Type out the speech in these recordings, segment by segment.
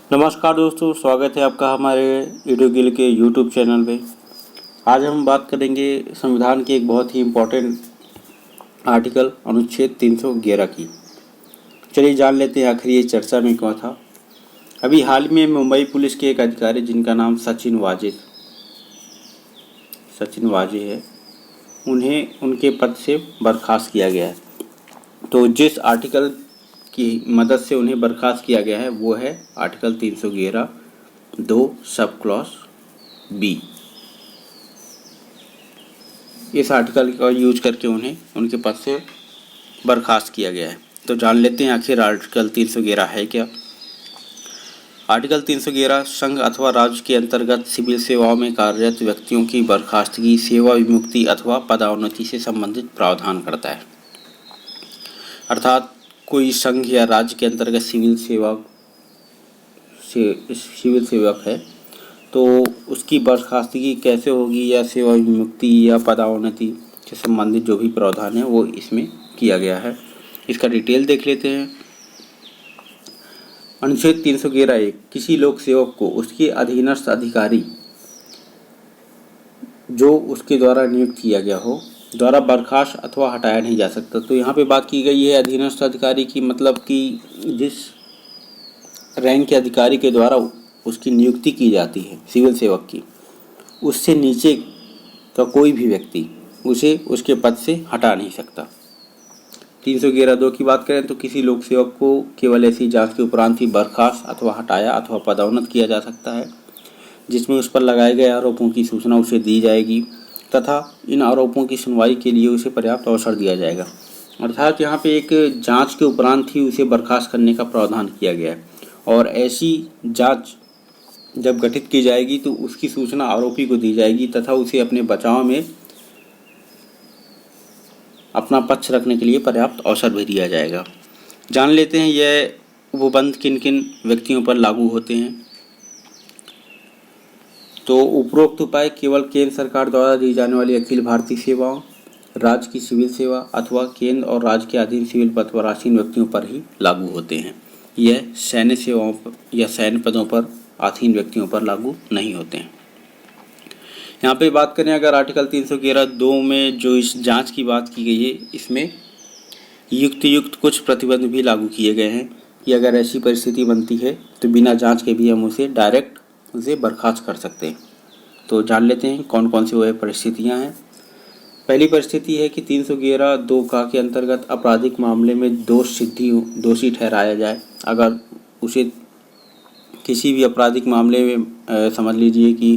नमस्कार दोस्तों, स्वागत है आपका हमारे वीडियो गिल के यूट्यूब चैनल पे। आज हम बात करेंगे संविधान के एक बहुत ही इम्पोर्टेंट आर्टिकल अनुच्छेद 311 की। चलिए जान लेते हैं आखिर ये चर्चा में क्यों था। अभी हाल में मुंबई पुलिस के एक अधिकारी जिनका नाम सचिन वाजे है, उन्हें उनके पद से बर्खास्त किया गया है। तो जिस आर्टिकल की मदद से उन्हें बर्खास्त किया गया है वो है आर्टिकल 311 2 सब क्लॉज बी। इस आर्टिकल का यूज करके उन्हें उनके पद से बर्खास्त किया गया है। तो जान लेते हैं आखिर आर्टिकल 311 है क्या। आर्टिकल 311 संघ अथवा राज्य के अंतर्गत सिविल सेवाओं में कार्यरत व्यक्तियों की बर्खास्तगी, सेवा विमुक्ति अथवा पदोन्नति से संबंधित प्रावधान करता है। अर्थात कोई संघ या राज्य के अंतर्गत सिविल सेवक है तो उसकी बर्खास्तगी कैसे होगी या सेवा विमुक्ति या पदोन्नति से संबंधित जो भी प्रावधान है वो इसमें किया गया है। इसका डिटेल देख लेते हैं। अनुच्छेद 311 किसी लोक सेवक को उसके अधीनस्थ अधिकारी जो उसके द्वारा नियुक्त किया गया हो द्वारा बर्खास्त अथवा हटाया नहीं जा सकता। तो यहाँ पे बात की गई है अधीनस्थ अधिकारी की, मतलब कि जिस रैंक के अधिकारी के द्वारा उसकी नियुक्ति की जाती है सिविल सेवक की, उससे नीचे का कोई भी व्यक्ति उसे उसके पद से हटा नहीं सकता। 311(2) की बात करें तो किसी लोक सेवक को केवल ऐसी जांच के उपरांत ही बर्खास्त अथवा हटाया अथवा पदोन्नत किया जा सकता है जिसमें उस पर लगाए गए आरोपों की सूचना उसे दी जाएगी तथा इन आरोपों की सुनवाई के लिए उसे पर्याप्त अवसर दिया जाएगा। अर्थात यहाँ पे एक जांच के उपरांत ही उसे बर्खास्त करने का प्रावधान किया गया है और ऐसी जांच जब गठित की जाएगी तो उसकी सूचना आरोपी को दी जाएगी तथा उसे अपने बचाव में अपना पक्ष रखने के लिए पर्याप्त अवसर भी दिया जाएगा। जान लेते हैं यह उपबंध किन किन व्यक्तियों पर लागू होते हैं। तो उपरोक्त उपाय केवल केंद्र सरकार द्वारा दी जाने वाली अखिल भारतीय सेवाओं, राज्य की सिविल सेवा अथवा केंद्र और राज्य के अधीन सिविल पद पर आसीन व्यक्तियों पर ही लागू होते हैं। यह सैन्य सेवाओं पर या सैन्य पदों पर आसीन व्यक्तियों पर लागू नहीं होते हैं। यहाँ पे बात करें अगर आर्टिकल 311(2) में जो इस जांच की बात की गई है, इसमें युक्त कुछ प्रतिबंध भी लागू किए गए हैं कि अगर ऐसी परिस्थिति बनती है तो बिना जांच के भी हम उसे डायरेक्ट बर्खास्त कर सकते हैं। तो जान लेते हैं कौन कौन सी वह परिस्थितियां हैं। पहली परिस्थिति है कि 311(2) के अंतर्गत आपराधिक मामले में दोषी ठहराया जाए। अगर उसे किसी भी आपराधिक मामले में समझ लीजिए कि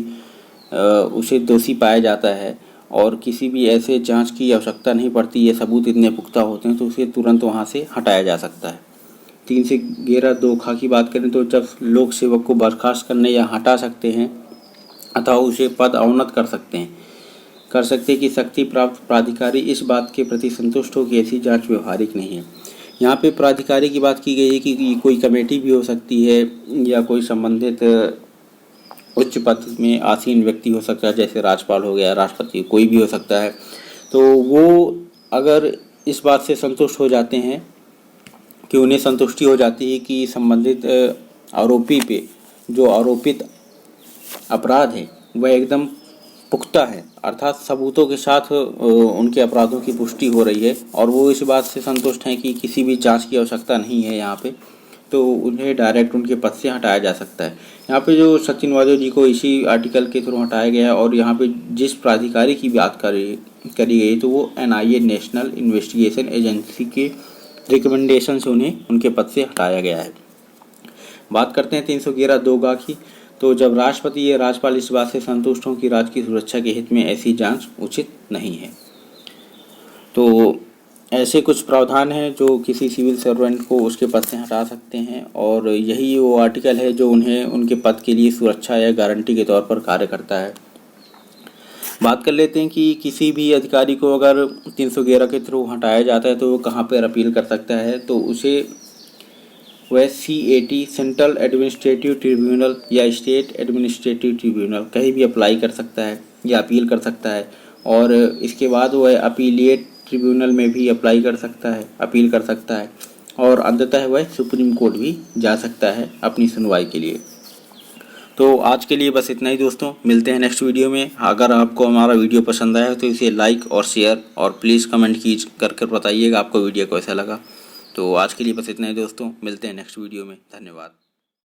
उसे दोषी पाया जाता है और किसी भी ऐसे जांच की आवश्यकता नहीं पड़ती, ये सबूत इतने पुख्ता होते हैं तो उसे तुरंत वहाँ से हटाया जा सकता है। 311(2) की बात करें तो जब लोक सेवक को बर्खास्त करने या हटा सकते हैं अथवा उसे पद अवनत कर सकते हैं कि शक्ति प्राप्त प्राधिकारी इस बात के प्रति संतुष्ट हो कि ऐसी जांच व्यवहारिक नहीं है। यहाँ पे प्राधिकारी की बात की गई है कि कोई कमेटी भी हो सकती है या कोई संबंधित उच्च पद में आसीन व्यक्ति हो सकता है, जैसे राज्यपाल हो गया, राष्ट्रपति, कोई भी हो सकता है। तो वो अगर इस बात से संतुष्ट हो जाते हैं कि उन्हें संतुष्टि हो जाती है कि संबंधित आरोपी पे जो आरोपित अपराध है वह एकदम पुख्ता है, अर्थात सबूतों के साथ उनके अपराधों की पुष्टि हो रही है और वो इस बात से संतुष्ट हैं कि किसी भी जांच की आवश्यकता नहीं है यहाँ पे, तो उन्हें डायरेक्ट उनके पद से हटाया जा सकता है। यहाँ पे जो सचिन वाजे जी को इसी आर्टिकल के थ्रू हटाया गया है और यहाँ पे जिस प्राधिकारी की बात करी गई तो वो NIA नेशनल इन्वेस्टिगेशन एजेंसी के रिकमेंडेशन से उन्हें उनके पद से हटाया गया है। बात करते हैं 311(2) की। तो जब राष्ट्रपति या राज्यपाल इस बात से संतुष्ट हों कि राज्य की सुरक्षा के हित में ऐसी जांच उचित नहीं है, तो ऐसे कुछ प्रावधान हैं जो किसी सिविल सर्वेंट को उसके पद से हटा सकते हैं और यही वो आर्टिकल है जो उन्हें उनके पद के लिए सुरक्षा या गारंटी के तौर पर कार्य करता है। बात कर लेते हैं कि किसी भी अधिकारी को अगर 311 के थ्रू हटाया जाता है तो वो कहाँ पर अपील कर सकता है। तो उसे वह CAT सेंट्रल एडमिनिस्ट्रेटिव ट्रिब्यूनल या स्टेट एडमिनिस्ट्रेटिव ट्रिब्यूनल कहीं भी अप्लाई कर सकता है या अपील कर सकता है और इसके बाद वह अपीलिएट ट्रिब्यूनल में भी अपील कर सकता है और अंततः वह सुप्रीम कोर्ट भी जा सकता है अपनी सुनवाई के लिए। तो आज के लिए बस इतना ही दोस्तों, मिलते हैं नेक्स्ट वीडियो में। अगर आपको हमारा वीडियो पसंद आया तो इसे लाइक और शेयर और प्लीज़ कमेंट कर बताइएगा आपको वीडियो कैसा लगा। तो आज के लिए बस इतना ही दोस्तों, मिलते हैं नेक्स्ट वीडियो में। धन्यवाद।